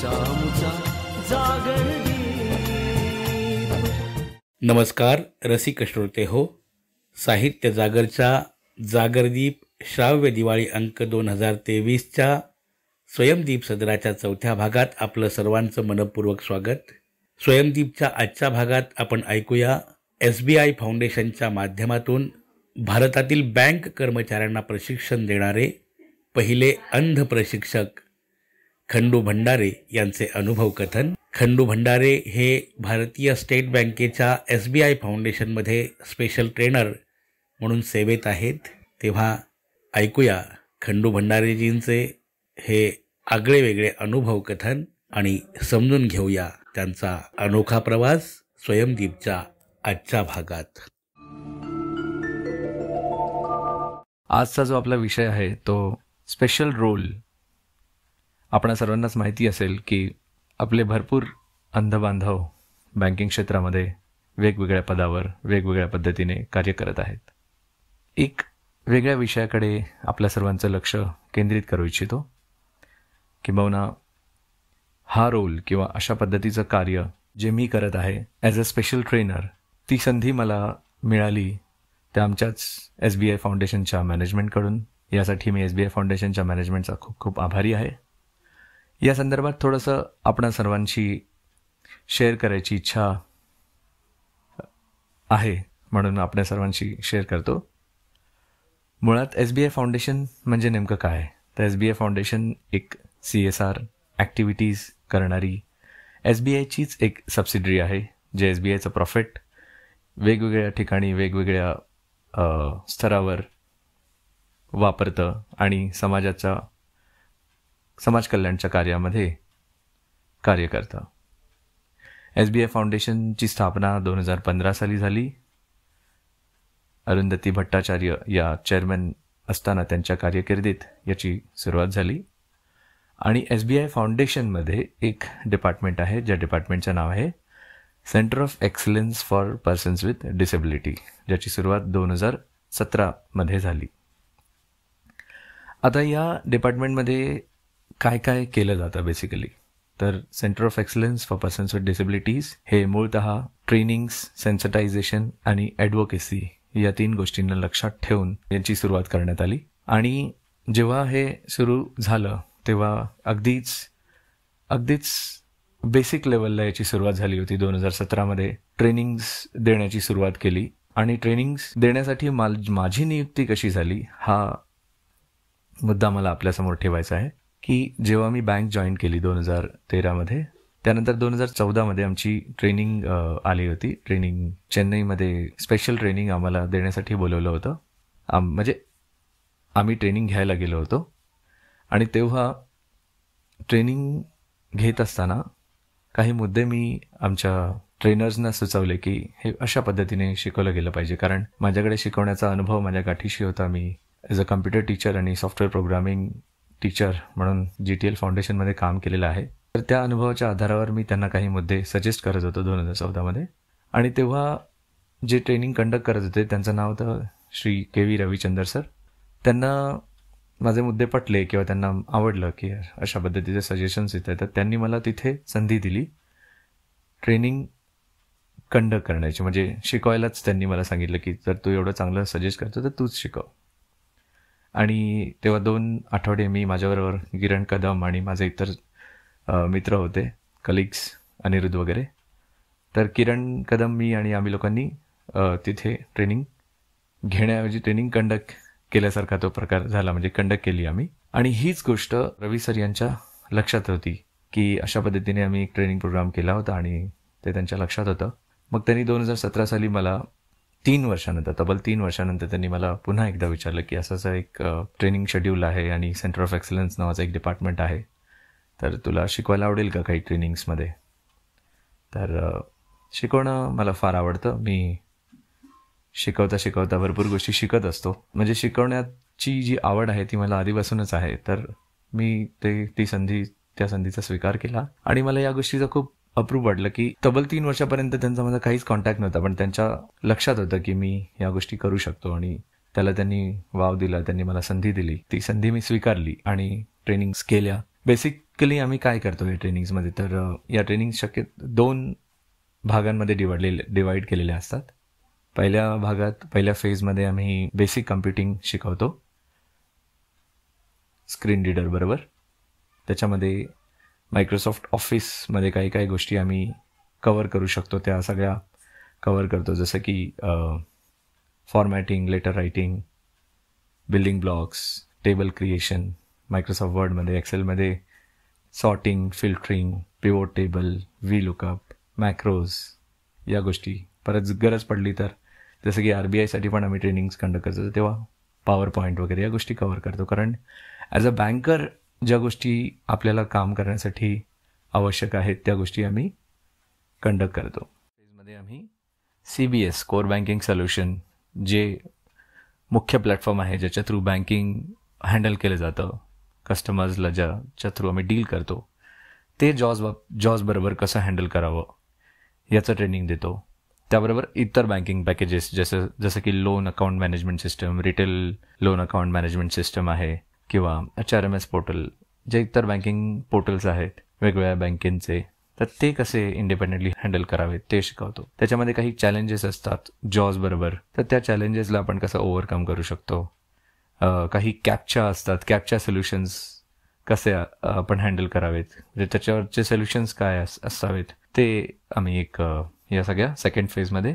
आमचा जागर नमस्कार रसिक श्रोते हो. साहित्य जागरच्या जागरदीप श्राव्य दिवाळी अंक 2023च्या स्वयंदीप सदराच्या 4थ्या भागात आपलं सर्वांचं मनपूर्वक स्वागत. स्वयंदीपच्या आजच्या भागात आपण ऐकूया SBI फाउंडेशनच्या माध्यमातून भारतातील बँक कर्मचाऱ्यांना प्रशिक्षण देणारे पहिले अंध प्रशिक्षक खंडू भंडारे यांचे अनुभव कथन. खंडू भंडारे हे भारतीय स्टेट बँकेच्या SBI फाउंडेशनमध्ये स्पेशल ट्रेनर म्हणून सेवेत आहेत. तेव्हा ऐकूया खंडू भंडारेजींचे हे आगळे वेगळे अनुभव कथन आणि समजून घेऊया त्यांचा अनोखा प्रवास स्वयंदीपच्या आजच्या भागात. आजचा जो आपला विषय आहे तो स्पेशल रोल. आपणा सर्वांनाच माहिती असेल की आपले भरपूर अंधबांधव बँकिंग क्षेत्रामध्ये वेगवेगळ्या पदावर वेगवेगळ्या पद्धतीने कार्य करत आहेत. एक वेगळ्या विषयाकडे आपल्या सर्वांचं लक्ष केंद्रित करू इच्छितो. किंबहुना हा रोल किंवा अशा पद्धतीचं कार्य जे मी करत आहे ॲज अ स्पेशल ट्रेनर, ती संधी मला मिळाली त्या आमच्याच SBI फाउंडेशनच्या मॅनेजमेंटकडून. यासाठी मी SBI फाउंडेशनच्या मॅनेजमेंटचा खूप खूप आभारी आहे. या संदर्भात थोडंसं आपणा सर्वांशी शेअर करायची इच्छा आहे म्हणून आपल्या सर्वांशी शेअर करतो. मुळात SBI फाउंडेशन म्हणजे नेमकं काय? तर SBI फाउंडेशन एक CSR ॲक्टिव्हिटीज करणारी SBIचीच एक सबसिडरी आहे, जे SBIचं प्रॉफिट वेगवेगळ्या ठिकाणी वेगवेगळ्या स्तरावर वापरतं आणि समाज कल्याणच्या कार्यामध्ये कार्य करतं. SBI फाउंडेशनची स्थापना 2015 साली झाली. अरुंधती भट्टाचार्य या चेअरमॅन असताना त्यांच्या कारकिर्दीत याची सुरुवात झाली. आणि SBI फाउंडेशनमध्ये एक डिपार्टमेंट आहे, ज्या डिपार्टमेंटचं नाव आहे centre of excellence for persons with disability, ज्याची सुरुवात 2017 झाली. आता या डिपार्टमेंटमध्ये काय काय केलं जातं बेसिकली, तर centre of excellence for persons with disabilities हे मूळतः ट्रेनिंग्स, सेन्सिटायझेशन आणि ॲडव्होकेसी या 3 गोष्टींना लक्षात ठेवून यांची सुरुवात करण्यात आली. आणि जेव्हा हे सुरू झालं तेव्हा अगदीच बेसिक लेवलला याची सुरुवात झाली होती. 2017 ट्रेनिंग्स देण्याची सुरुवात केली. आणि ट्रेनिंग्स देण्यासाठी माझी नियुक्ती कशी झाली हा मुद्दा मला आपल्यासमोर ठेवायचा आहे. की जेव्हा मी बँक जॉईन केली 2013 त्यानंतर 2014 आमची ट्रेनिंग आली होती. ट्रेनिंग चेन्नईमध्ये स्पेशल ट्रेनिंग आम्हाला देण्यासाठी बोलवलं होतं. म्हणजे आम्ही ट्रेनिंग घ्यायला गेलो होतो. आणि तेव्हा ट्रेनिंग घेत असताना काही मुद्दे मी आमच्या ट्रेनर्सना सुचवले की हे अशा पद्धतीने शिकवलं गेलं पाहिजे, कारण माझ्याकडे शिकवण्याचा अनुभव माझ्या गाठीशी होता. मी ॲज अ कम्प्युटर टीचर आणि सॉफ्टवेअर प्रोग्रामिंग टीचर म्हणून GTL फाउंडेशनमध्ये काम केलेलं आहे. तर त्या अनुभवाच्या आधारावर मी त्यांना काही मुद्दे सजेस्ट करत होतो 2014. आणि तेव्हा जे ट्रेनिंग कंडक्ट करत होते त्यांचं नाव होतं श्री KV रविचंद्र सर. त्यांना माझे मुद्दे पटले किंवा त्यांना आवडलं की अशा पद्धतीचे सजेशन्स येतात, तर त्यांनी मला तिथे संधी दिली ट्रेनिंग कंडक्ट करण्याची. म्हणजे शिकवायलाच त्यांनी मला सांगितलं की जर तू एवढं चांगलं सजेस्ट करतो तर तूच शिकव. आणि तेव्हा 2 आठवडे मी माझ्याबरोबर किरण कदम आणि माझे इतर मित्र होते, कलिग्स अनिरुद्ध वगैरे. तर किरण कदम, मी आणि आम्ही लोकांनी तिथे ट्रेनिंग घेण्याऐवजी ट्रेनिंग कंडक्ट केल्यासारखा तो प्रकार झाला, म्हणजे कंडक्ट केली आम्ही. आणि हीच गोष्ट रवी सर यांच्या लक्षात होती की अशा पद्धतीने आम्ही एक ट्रेनिंग प्रोग्राम केला होता आणि ते त्यांच्या लक्षात होतं. मग त्यांनी 2017 साली मला 3 वर्षानंतर, तब्बल 3 वर्षानंतर त्यांनी मला पुन्हा एकदा विचारलं की असं एक ट्रेनिंग शेड्यूल आहे आणि सेंटर ऑफ एक्सलन्स नावाचं एक डिपार्टमेंट आहे, तर तुला शिकवायला आवडेल का काही ट्रेनिंग्समध्ये. तर शिकवणं मला फार आवडतं. मी शिकवता भरपूर गोष्टी शिकत असतो. म्हणजे शिकवण्याची जी आवड आहे ती मला आधीपासूनच आहे. तर मी त्या संधीचा स्वीकार केला. आणि मला या गोष्टीचं खूप अप्रूप वाटलं की तब्बल 3 वर्षापर्यंत त्यांचा माझा काहीच कॉन्टॅक्ट नव्हता, पण त्यांच्या लक्षात होतं की मी या गोष्टी करू शकतो आणि त्याला त्यांनी वाव दिला, त्यांनी मला संधी दिली. ती संधी मी स्वीकारली आणि ट्रेनिंग्स केल्या. बेसिक बेसिकली आम्ही काय करतो या ट्रेनिंग्समध्ये, तर या ट्रेनिंग शक्यतो 2 भागांमध्ये डिवाइड केलेले असतात. पहिल्या फेजमध्ये आम्ही बेसिक कम्प्युटिंग शिकवतो स्क्रीन रीडर बरोबर. त्याच्यामध्ये मायक्रोसॉफ्ट ऑफिसमध्ये काही गोष्टी आम्ही कवर करू शकतो त्या सगळ्या कवर करतो, जसं की formatting, letter writing, building blocks, table creation, Microsoft वर्डमध्ये, एक्सेलमध्ये sorting, filtering, pivot table, VLOOKUP, macros या गोष्टी. परत गरज पडली तर जसं की RBIसाठी पण आम्ही ट्रेनिंग्स कंडक्ट करतो, तेव्हा पॉवर पॉईंट वगैरे या गोष्टी कवर करतो. कारण ॲज अ बँकर ज्या गोष्टी आपल्याला काम करण्यासाठी आवश्यक आहेत त्या गोष्टी आम्ही कंडक्ट करतो. फेजमध्ये आम्ही CBS कोर बँकिंग सोल्युशन, जे मुख्य प्लॅटफॉर्म आहे ज्याच्या थ्रू बँकिंग हँडल केलं जातं, कस्टमर्सला ज्याच्या थ्रू आम्ही डील करतो, ते जॉज बरोबर कसं हँडल करावं याचं ट्रेनिंग देतो. त्याबरोबर इतर बँकिंग पॅकेजेस जसं की loan account management system, retail loan account management system आहे, किंवा HRMS पोर्टल, जे इतर बँकिंग पोर्टल्स आहेत वेगवेगळ्या बँकेचे, तर ते कसे इंडिपेंडेंटली हँडल करावेत ते शिकवतो. त्याच्यामध्ये काही चॅलेंजेस असतात जॉज बरोबर, तर त्या चॅलेंजेसला आपण कसं ओव्हरकम करू शकतो. काही कॅप्चा असतात, कॅप्चा सोल्युशन्स कसे आपण हँडल करावेत, म्हणजे त्याच्यावरचे सोल्युशन्स काय असावेत ते आम्ही या सगळ्या सेकंड फेजमध्ये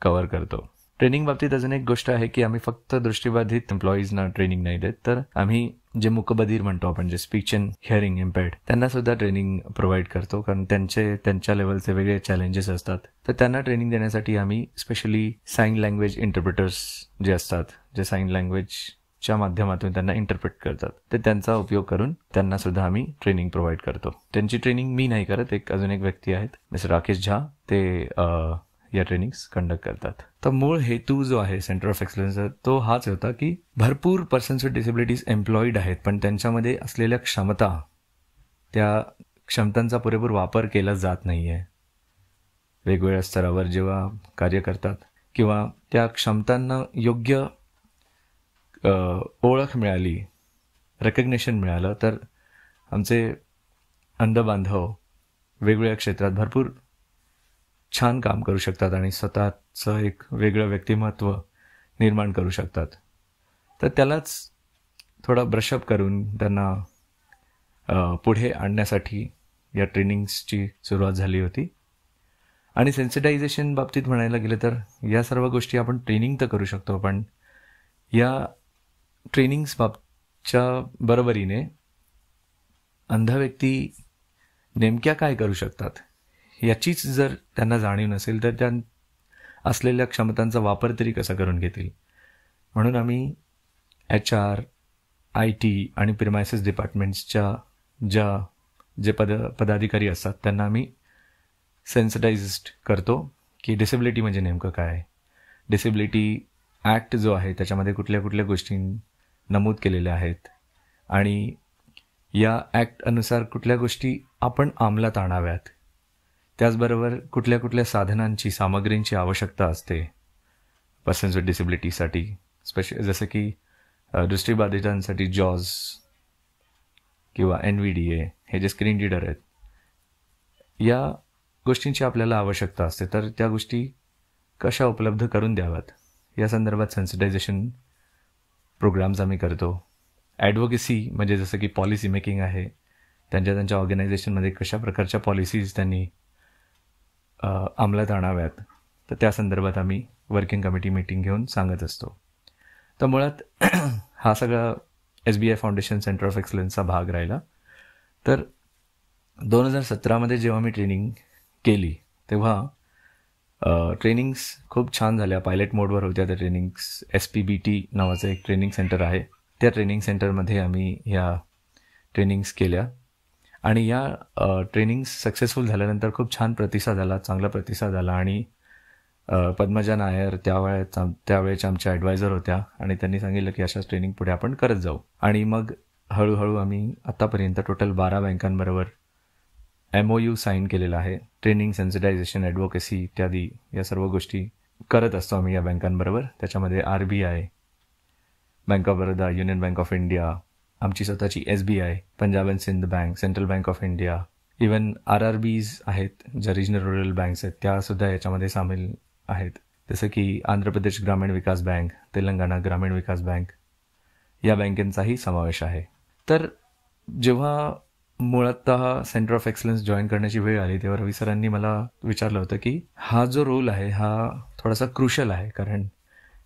कव्हर करतो. ट्रेनिंग बाबतीत अजून एक गोष्ट आहे की आम्ही फक्त दृष्टिबाधित एम्प्लॉईजना ट्रेनिंग नाही देत, तर आम्ही जे मूकबधीर म्हणतो आपण, जे स्पीच अँड हिअरिंग इम्पेअर्ड, त्यांना सुद्धा ट्रेनिंग प्रोव्हाइड करतो. कारण त्यांच्या लेवलचे वेगळे चॅलेंजेस असतात, तर त्यांना ट्रेनिंग देण्यासाठी आम्ही स्पेशली साईन लँग्वेज इंटरप्रिटर्स जे असतात, जे साईन लँग्वेजच्या माध्यमातून त्यांना इंटरप्रिट करतात, तर त्यांचा उपयोग करून त्यांना सुद्धा आम्ही ट्रेनिंग प्रोव्हाइड करतो. त्यांची ट्रेनिंग मी नाही करत, अजून एक व्यक्ती आहेत मिस्टर राकेश झा, ते या ट्रेनिंग्स कंडक्ट करतात. तर मूळ हेतू जो आहे सेंटर ऑफ एक्सलन्सचा तो हाच होता की भरपूर पर्सन्स विथ डिसेबिलिटीज एम्प्लॉईड आहेत, पण त्यांच्यामध्ये असलेल्या क्षमता, त्या क्षमतांचा पुरेपूर वापर केला जात नाही आहे. वेगवेगळ्या स्तरावर जेव्हा कार्य करतात किंवा त्या क्षमतांना योग्य ओळख मिळाली, रेकग्नेशन मिळालं, तर आमचे अंधबांधव वेगवेगळ्या क्षेत्रात भरपूर छान काम करू शकतात आणि स्वतःचं एक वेगळं व्यक्तिमत्व निर्माण करू शकतात. तर त्यालाच थोडा ब्रशअप करून त्यांना पुढे आणण्यासाठी या ट्रेनिंग्सची सुरुवात झाली होती. आणि सेन्सिटायझेशन बाबतीत म्हणायला गेलं तर या सर्व गोष्टी आपण ट्रेनिंग तर करू शकतो, पण या ट्रेनिंग्स बाबतच्या बरोबरीने अंध व्यक्ती नेमक्या काय करू शकतात याचीच जर त्यांना जाणीव नसेल तर त्या असलेल्या क्षमतांचा वापर तरी कसा करून घेतील. म्हणून आम्ही HR, IT आणि प्रिमायसिस डिपार्टमेंट्सच्या जे पदाधिकारी असतात त्यांना आम्ही सेन्सिटाइज्ड करतो की डिसेबिलिटी म्हणजे नेमकं काय आहे. डिसेबिलिटी ॲक्ट जो आहे त्याच्यामध्ये कुठल्या कुठल्या गोष्टी नमूद केलेल्या आहेत आणि या ॲक्ट अनुसार कुठल्या गोष्टी आपण अंमलात आणाव्यात. त्याचबरोबर कुठल्या कुठल्या साधनांची, सामग्रींची आवश्यकता असते पर्सन्स विथ डिसेबिलिटीसाठी, जसं की दृष्टिबाधितांसाठी जॉज किंवा NVDA हे जे स्क्रीन रीडर आहेत, या गोष्टींची आपल्याला आवश्यकता असते. तर त्या गोष्टी कशा उपलब्ध करून द्याव्यात या संदर्भात सेन्सिटायझेशन प्रोग्राम्स आम्ही करतो. ॲडव्होकेसी म्हणजे जसं की पॉलिसी मेकिंग आहे, त्यांच्या ऑर्गनायझेशनमध्ये कशा प्रकारच्या पॉलिसीज त्यांनी अंमलात आणाव्यात, तर त्या संदर्भात आम्ही वर्किंग कमिटी मीटिंग घेऊन सांगत असतो. तर मुळात हा सगळा SBI फाउंडेशन सेंटर ऑफ एक्सलन्सचा भाग राहिला. तर 2017मध्ये जेव्हा मी ट्रेनिंग केली तेव्हा ट्रेनिंग्स खूप छान झाल्या, पायलट मोडवर होत्या त्या ट्रेनिंग्स. SPBT नावाचं एक ट्रेनिंग सेंटर आहे, त्या ट्रेनिंग सेंटरमध्ये आम्ही ह्या ट्रेनिंग्स केल्या आणि या ट्रेनिंग्स सक्सेसफुल झाल्यानंतर खूप छान प्रतिसाद आला, चांगला प्रतिसाद आला. आणि पद्मजा नायर त्यावेळेच्या आमच्या ॲडवायझर होत्या आणि त्यांनी सांगितलं की अशाच ट्रेनिंग पुढे आपण करत जाऊ. आणि मग हळूहळू आम्ही आत्तापर्यंत टोटल 12 बँकांबरोबर MOU साईन केलेला आहे. ट्रेनिंग, सेन्सिटायझेशन, ॲडव्होकेसी इत्यादी या सर्व गोष्टी करत असतो आम्ही या बँकांबरोबर. त्याच्यामध्ये RBI, bank of Baroda, union bank of India, आमची स्वतःची SBI, Punjab and Sind bank, central bank of India, even RRBs आहेत, ज्या रिजनल रुरल बँक्स आहेत त्यासुद्धा याच्यामध्ये सामील आहेत. जसं की आंध्र प्रदेश ग्रामीण विकास बँक, तेलंगणा ग्रामीण विकास बँक या बँकेंचाही समावेश आहे. तर जेव्हा मुळातः सेंटर ऑफ एक्सलन्स जॉईन करण्याची वेळ आली तेव्हा रवी सरांनी मला विचारलं होतं की हा जो रोल आहे हा थोडासा क्रुशल आहे, कारण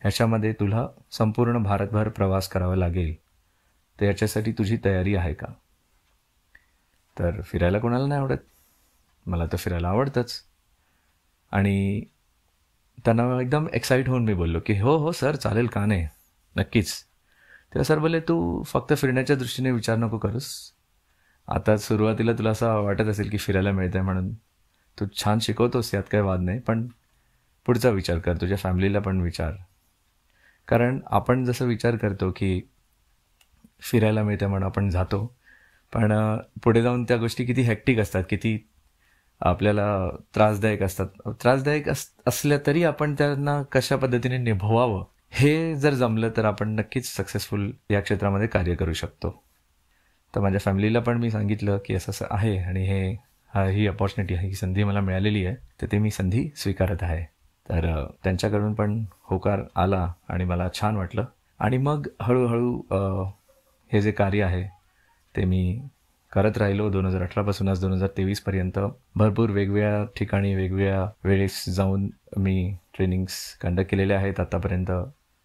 ह्याच्यामध्ये तुला संपूर्ण भारतभर प्रवास करावा लागेल, तर याच्यासाठी तुझी तयारी आहे का. तर फिरायला कोणाला नाही आवडत, मला तर फिरायला आवडतंच. आणि त्यांना एकदम एक्साईट होऊन मी बोललो की हो हो सर, चालेल, का नाही, नक्कीच. तेव्हा सर बोलले, तू फक्त फिरण्याच्या दृष्टीने विचार नको करूस. आता सुरुवातीला तुला असं वाटत असेल की फिरायला मिळतंय म्हणून तू छान शिकवतोस, यात काही वाद नाही, पण पुढचा विचार कर, तुझ्या फॅमिलीला पण विचार. कारण आपण जसं विचार करतो की फिरायला मिळतं म्हणून आपण जातो, पण पुढे जाऊन त्या गोष्टी किती हेक्टिक असतात, किती आपल्याला त्रासदायक असतात. त्रासदायक असल्या तरी आपण त्यांना कशा पद्धतीने निभवावं हे जर जमलं तर आपण नक्कीच सक्सेसफुल या क्षेत्रामध्ये कार्य करू शकतो. तर माझ्या फॅमिलीला पण मी सांगितलं की असं असं आहे आणि ही अपॉर्च्युनिटी आहे, ही संधी मला मिळालेली आहे, तर ते मी संधी स्वीकारत आहे. तर त्यांच्याकडून पण होकार आला आणि मला छान वाटलं. आणि मग हळूहळू हे जे कार्य आहे ते मी करत राहिलो. 2018 आज 2023पर्यंत भरपूर वेगवेगळ्या ठिकाणी वेगवेगळ्या वेळेस जाऊन मी ट्रेनिंग्स कंडक्ट केलेले आहेत. आतापर्यंत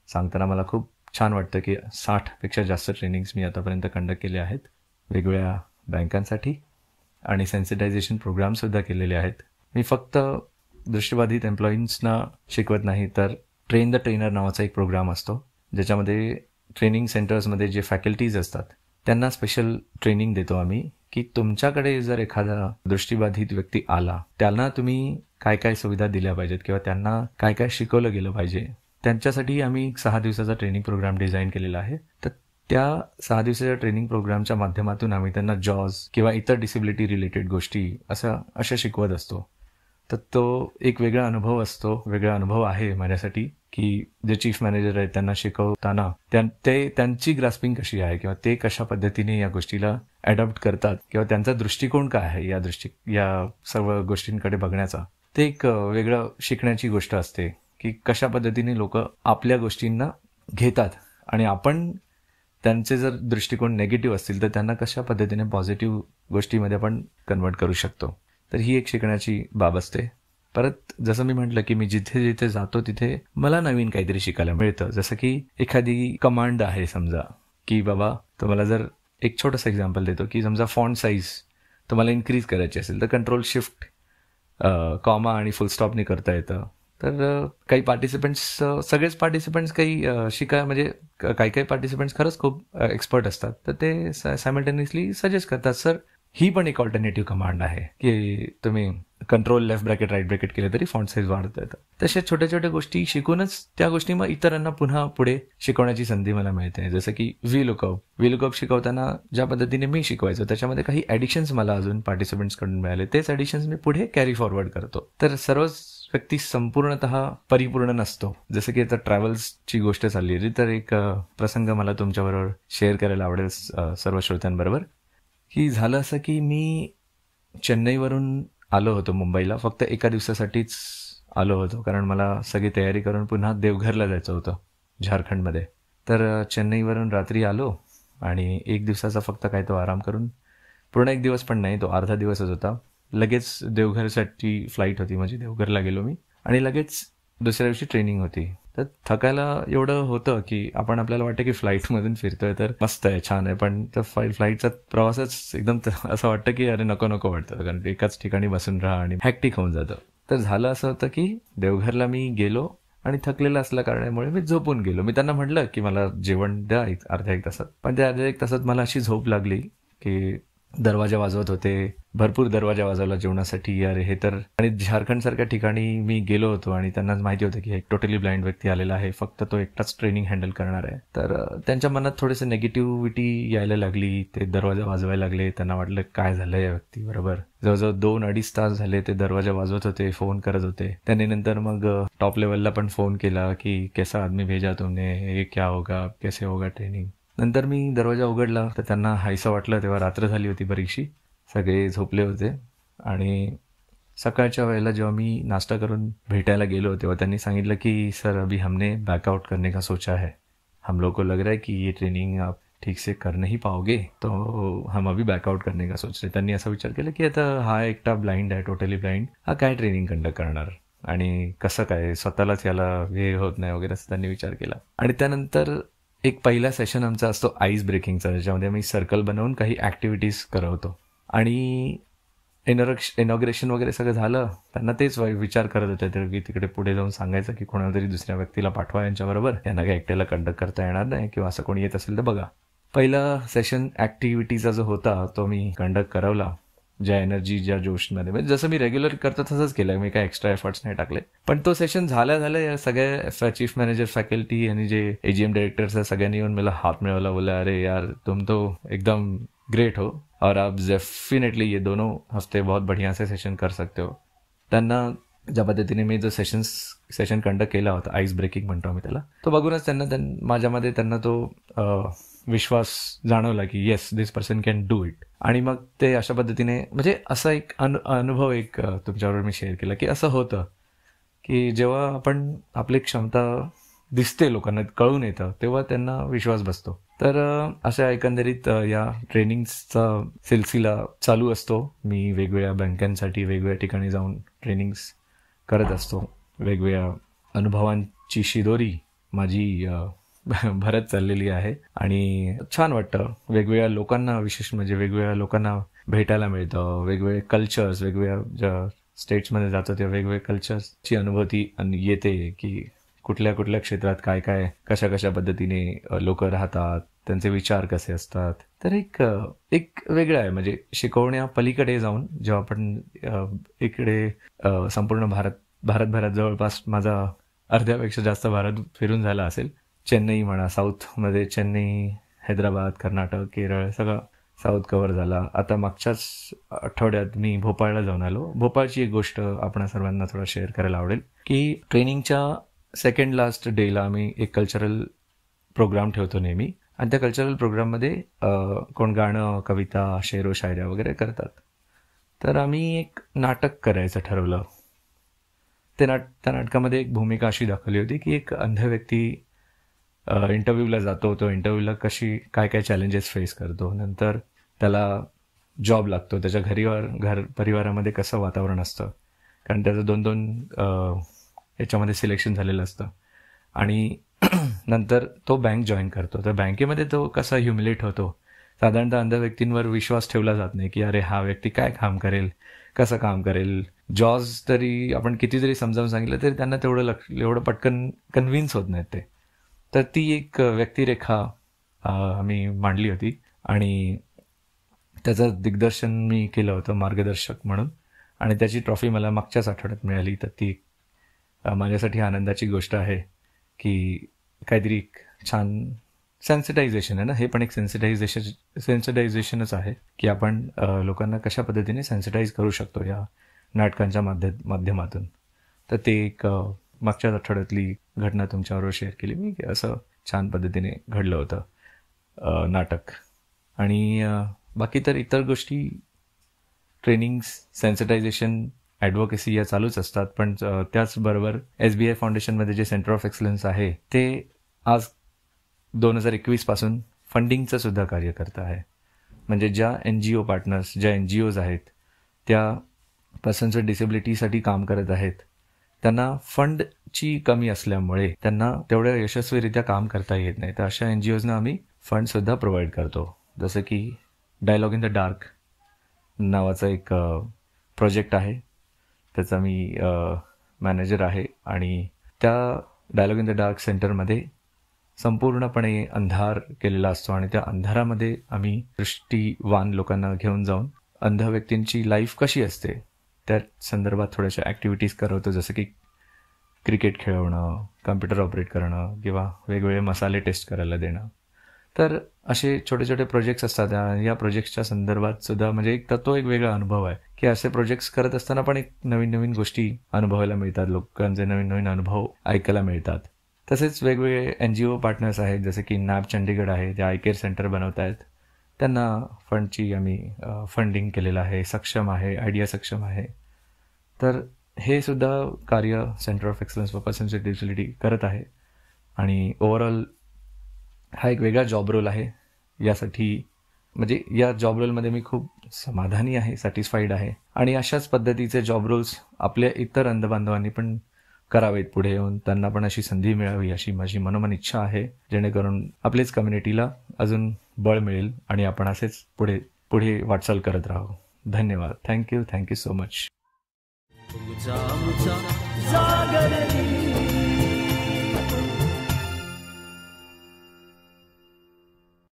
सांगताना मला खूप छान वाटतं की 60पेक्षा जास्त ट्रेनिंग्स मी आतापर्यंत कंडक्ट केले आहेत वेगवेगळ्या बँकांसाठी, आणि सेन्सिटायझेशन प्रोग्रामसुद्धा केलेले आहेत. मी फक्त दृष्टिबाधित एम्प्लॉईजना शिकवत नाही, तर ट्रेन द ट्रेनर नावाचा एक प्रोग्राम असतो, ज्याच्यामध्ये ट्रेनिंग सेंटर्समध्ये जे फॅकल्टीज असतात त्यांना स्पेशल ट्रेनिंग देतो आम्ही की तुमच्याकडे जर एखादा दृष्टिबाधित व्यक्ती आला, त्यांना तुम्ही काय काय सुविधा दिल्या पाहिजेत किंवा त्यांना काय काय शिकवलं गेलं पाहिजे, त्यांच्यासाठी आम्ही 6 दिवसाचा ट्रेनिंग प्रोग्राम डिझाईन केलेला आहे. तर त्या 6 दिवसाच्या ट्रेनिंग प्रोग्रामच्या माध्यमातून आम्ही त्यांना जॉज किंवा इतर डिसेबिलिटी रिलेटेड गोष्टी अशा शिकवत असतो. तर तो एक वेगळा अनुभव असतो, वेगळा अनुभव आहे माझ्यासाठी की जे चीफ मॅनेजर आहेत त्यांना शिकवताना त्यांची ग्रास्पिंग कशी आहे किंवा ते कशा पद्धतीने या गोष्टीला अडॉप्ट करतात किंवा त्यांचा दृष्टिकोन काय आहे या सर्व गोष्टींकडे बघण्याचा, ते एक वेगळं शिकण्याची गोष्ट असते की कशा पद्धतीने लोक आपल्या गोष्टींना घेतात आणि आपण त्यांचे जर दृष्टिकोन नेगेटिव्ह असतील तर त्यांना कशा पद्धतीने पॉझिटिव्ह गोष्टीमध्ये आपण कन्वर्ट करू शकतो. तर ही एक शिकण्याची बाब असते. परत जसं मी म्हटलं की मी जिथे जिथे जातो तिथे मला नवीन काहीतरी शिकायला मिळतं. जसं की एखादी कमांड आहे, समजा की बाबा तुम्हाला जर एक छोटंसं एक्झाम्पल देतो की समजा फॉन्ट साईज तुम्हाला इन्क्रीज करायची असेल तर कंट्रोल शिफ्ट कॉमा आणि फुल स्टॉपने करता येतं. तर काही पार्टिसिपंट्स, सगळेच पार्टिसिपंट्स काही म्हणजे काही पार्टिसिपंट्स खरंच खूप एक्सपर्ट असतात, तर ते सायमल्टेनियसली सजेस्ट करतात, सर ही पण एक ऑल्टरनेटिव्ह कमांड आहे की तुम्ही control left bracket right bracket केले तरी फॉन्ट साईज वाढता येतं. तशा छोट्या छोट्या गोष्टी शिकूनच त्या गोष्टी मग इतरांना पुन्हा पुढे शिकवण्याची संधी मला मिळते. जसं की व्हीलुकअप शिकवताना ज्या पद्धतीने मी शिकवायचो त्याच्यामध्ये काही ॲडिशन्स मला अजून पार्टिसिपंट्सकडून मिळाले, तेच ॲडिशन्स मी पुढे कॅरी फॉरवर्ड करतो. तर सर्वच व्यक्ती संपूर्णतः परिपूर्ण नसतो. जसं की आता ट्रॅव्हल्सची गोष्ट चालली होती, तर एक प्रसंग मला तुमच्याबरोबर शेअर करायला आवडेल सर्व श्रोत्यांबरोबर. की झालं असं की मी चेन्नईवरून आलो होतो मुंबईला, फक्त एका दिवसासाठीच आलो होतो, कारण मला सगळी तयारी करून पुन्हा देवघरला जायचं होतं झारखंडमध्ये. तर चेन्नईवरून रात्री आलो आणि एक दिवसाचा फक्त काय तो आराम करून, पूर्ण एक दिवस पण नाही, तो अर्धा दिवसच होता, लगेच देवघरसाठी फ्लाईट होती माझी, देवघरला गेलो मी आणि लगेच दुसऱ्या दिवशी ट्रेनिंग होती. तर थकायला एवढं होतं की आपल्याला वाटतं की फ्लाईटमधून फिरतोय तर मस्त आहे, छान आहे, पण तर फ्लाईटचा प्रवासच एकदम असं वाटतं की अरे नको वाटतं, कारण एकाच ठिकाणी बसून राहा आणि हॅक्टिक होऊन जातं. तर झालं असं होतं की देवघरला मी गेलो आणि थकलेलं असल्या कारणामुळे मी झोपून गेलो. मी त्यांना म्हटलं की मला जेवण द्या अर्ध्या एक तासात, पण त्या अर्ध्या एक तासात मला अशी झोप लागली की दरवाजा वाजवत होते, भरपूर दरवाजा वाजवला जेवणासाठी. अरे हे तर, आणि झारखंड सारख्या ठिकाणी मी गेलो होतो आणि त्यांना माहिती होतं की एक टोटली ब्लाइंड व्यक्ती आलेला आहे, फक्त तो एकटाच ट्रेनिंग हँडल करणार आहे. तर त्यांच्या मनात थोडीसं नेगेटिव्हिटी यायला लागली, ते दरवाजा वाजवायला लागले, त्यांना वाटलं काय झालं या व्यक्ती बरोबर. जवळजवळ 2-2.5 तास झाले ते दरवाजा वाजवत होते, फोन करत होते. त्यांनी नंतर मग टॉप लेवलला पण फोन केला की कैसा आदमी भेजा तुमने, हे क्या होगा, कैसे होगा ट्रेनिंग. नंतर मी दरवाजा उघडला तर त्यांना हायसं वाटलं. तेव्हा रात्र झाली होती बरीचशी, सगळे झोपले होते. आणि सकाळच्या वेळेला जेव्हा मी नाश्ता करून भेटायला गेलो तेव्हा त्यांनी सांगितलं की सर अभी हमने बैकआउट करने का सोचा है, हम लोग को लग रहा है कि ये ट्रेनिंग आप ठीक से कर नहीं पाओगे, तो हम अभी बैकआउट करने का सोच रहे. त्यांनी असा विचार केला की आता हा एकटा ब्लाइंड आहे, टोटली ब्लाइंड, हा काय ट्रेनिंग कंडक्ट करणार आणि कसं काय, स्वतःलाच याला हे होत नाही वगैरे असं त्यांनी विचार केला. आणि त्यानंतर एक पहिला सेशन आमचा असतो आईस ब्रेकिंगचा, ज्याच्यामध्ये आम्ही सर्कल बनवून काही ॲक्टिव्हिटीज करवतो. आणि इनॉग्रेशन वगैरे सगळं झालं. त्यांना तेच विचार करत होते की तिकडे पुढे जाऊन सांगायचं की कोणाला तरी दुसऱ्या व्यक्तीला पाठवा यांच्याबरोबर, यांना काही एकट्याला कंडक्ट करता येणार नाही, किंवा असं कोणी येत असेल तर बघा. पहिला सेशन ॲक्टिव्हिटीचा जो होता तो मी कंडक्ट करवला, ज्या एनर्जी, ज्या जोशमध्ये, म्हणजे जसं मी रेग्युलर करतो तसंच केलं, मी काय एक्स्ट्रा एफर्ट्स नाही टाकले. पण तो सेशन झाल्या या सगळ्या चीफ मॅनेजर, फॅकल्टी आणि जे AGM डायरेक्टर्स सगळ्यांनी येऊन मला हात मिळवला, बोला अरे यार तुम तो एकदम ग्रेट हो और आप डेफिनेटली ये दोनों हफ्ते बहुत बढ़िया से सेशन कर सकते हो. त्यांना ज्या पद्धतीने मी जो सेशन कंडक्ट केला होता, आईस ब्रेकिंग म्हणतो आम्ही त्याला, तो बघूनच त्यांना माझ्यामध्ये त्यांना तो विश्वास जाणवला की yes this person can do it. आणि मग ते अशा पद्धतीने, म्हणजे असा एक अनुभव एक तुमच्याबरोबर मी शेअर केला की असं होतं की जेव्हा आपण आपली क्षमता दिसते, लोकांना कळून येतं, तेव्हा त्यांना विश्वास बसतो. तर अशा एकंदरीत या ट्रेनिंग्सचा सिलसिला चालू असतो. मी वेगवेगळ्या बँकांसाठी वेगवेगळ्या ठिकाणी जाऊन ट्रेनिंग्स करत असतो. वेगवेगळ्या अनुभवांची शिदोरी माझी भरत चाललेली आहे आणि छान वाटतं. वेगवेगळ्या लोकांना, विशेष म्हणजे वेगवेगळ्या लोकांना भेटायला मिळतं. वेगवेगळे कल्चर्स, वेगवेगळ्या ज्या स्टेट्समध्ये जातो तेव्हा वेगवेगळ्या कल्चर्सची अनुभूती येते की कुठल्या कुठल्या क्षेत्रात काय काय, कशा पद्धतीने लोक राहतात, त्यांचे विचार कसे असतात. तर एक वेगळं आहे, म्हणजे शिकवण्या पलीकडे जाऊन जेव्हा आपण इकडे संपूर्ण भारतभरात जवळपास माझा अर्ध्यापेक्षा जास्त भारत फिरून झाला असेल. चेन्नई म्हणा, साऊथमध्ये चेन्नई, हैदराबाद, कर्नाटक, केरळ, सगळं साऊथ कव्हर झाला. आता मागच्याच आठवड्यात मी भोपाळला जाऊन आलो. भोपाळची एक गोष्ट आपण सर्वांना थोडं शेअर करायला आवडेल की ट्रेनिंगच्या सेकंड लास्ट डेला आम्ही एक कल्चरल प्रोग्राम ठेवतो नेहमी, आणि त्या कल्चरल प्रोग्राममध्ये कोण गाणं, कविता, शेरो शायऱ्या वगैरे करतात. तर आम्ही एक नाटक करायचं ठरवलं. त्या नाटकामध्ये एक भूमिका अशी दाखवली होती की एक अंध व्यक्ती इंटरव्ह्यूला जातो, तो इंटरव्ह्यूला काय काय चॅलेंजेस फेस करतो, नंतर त्याला जॉब लागतो, त्याच्या परिवारामध्ये कसं वातावरण असतं, कारण त्याचं 2 याच्यामध्ये सिलेक्शन झालेलं असतं. आणि नंतर तो बँक जॉईन करतो. तर बँकेमध्ये तो कसा ह्युमिलेट होतो. साधारणतः अंध व्यक्तींवर विश्वास ठेवला जात नाही की अरे हा व्यक्ती काय काम करेल, कसं काम करेल. जॉज तरी आपण किती जरी समजावून सांगितलं तरी त्यांना एवढं पटकन कन्व्हिन्स होत नाहीत ते. तर ती एक व्यक्तिरेखा आम्ही मांडली होती आणि त्याचं दिग्दर्शन मी केलं होतं मार्गदर्शक म्हणून, आणि त्याची ट्रॉफी मला मागच्याच आठवड्यात मिळाली. तर ती माझ्यासाठी आनंदाची गोष्ट आहे की काहीतरी छान सेन्सिटायझेशन आहे ना, हे पण एक सेन्सिटायझेशनच आहे की आपण लोकांना कशा पद्धतीने सेन्सिटाईज करू शकतो या नाटकांच्या माध्यमातून. तर ते एक मागच्याच आठवड्यातली घटना तुमच्याबरोबर शेअर केली मी, की असं छान पद्धतीने घडलं होतं नाटक. आणि बाकी तर इतर गोष्टी, ट्रेनिंग्स, सेन्सिटायझेशन, ॲडव्होकेसी या चालूच असतात. पण त्याचबरोबर SBI फाउंडेशनमध्ये जे सेंटर ऑफ एक्सलन्स आहे ते आज 2021 पासून फंडिंगचं सुद्धा कार्य करत आहे. म्हणजे ज्या NGO पार्टनर्स, ज्या NGOज आहेत त्या पर्सन्स विथ डिसेबिलिटीसाठी काम करत आहेत, त्यांना फंडची कमी असल्यामुळे त्यांना तेवढ्या यशस्वीरित्या काम करता येत नाही. तर अशा NGOजना आम्ही फंडसुद्धा प्रोव्हाइड करतो. जसं की डायलॉग इन द डार्क नावाचा एक प्रोजेक्ट आहे, त्याचा मी मॅनेजर आहे. आणि त्या डायलॉग इन द डार्क सेंटरमध्ये संपूर्णपणे अंधार केलेला असतो आणि त्या अंधारामध्ये आम्ही दृष्टीवान लोकांना घेऊन जाऊन अंध व्यक्तींची लाईफ कशी असते त्या संदर्भात थोड्याशा ॲक्टिव्हिटीज करवतो. जसं की क्रिकेट खेळवणं, कम्प्युटर ऑपरेट करणं किंवा वेगवेगळे मसाले टेस्ट करायला देणं. तर असे छोटे छोटे प्रोजेक्ट्स असतात. या प्रोजेक्ट्सच्या संदर्भात सुद्धा म्हणजे तो एक वेगळा अनुभव आहे की असे प्रोजेक्ट्स करत असताना पण एक नवीन नवीन गोष्टी अनुभवायला मिळतात, लोकांचे नवीन नवीन अनुभव ऐकायला मिळतात. तसेच वेगवेगळे NGO पार्टनर्स आहेत, जसे की नॅब चंडीगड आहे, ते आय केअर सेंटर बनवत आहेत. त्यांना फंडची आम्ही फंडिंग केलेलं आहे. सक्षम आहे, आयडिया सक्षम आहे. तर हे सुद्धा कार्य centre of excellence for persons with disability करत आहे. आणि ओव्हरऑल हा एक वेगळा जॉब रोल आहे. यासाठी म्हणजे या जॉब रोलमध्ये मी खूप समाधानी आहे, सॅटिस्फाईड आहे. आणि अशाच पद्धतीचे जॉब रोल्स आपल्या इतर अंधबांधवांनी पण करावेत पुढे येऊन. त्यांना पण अशी संधी मिळावी अशी माझी मनोमन इच्छा आहे, जेणेकरून आपलेच कम्युनिटीला अजून बळ मिळेल आणि आपण असेच पुढे वाटचाल करत राहू. धन्यवाद. Thank you so much. तुझा जागरणी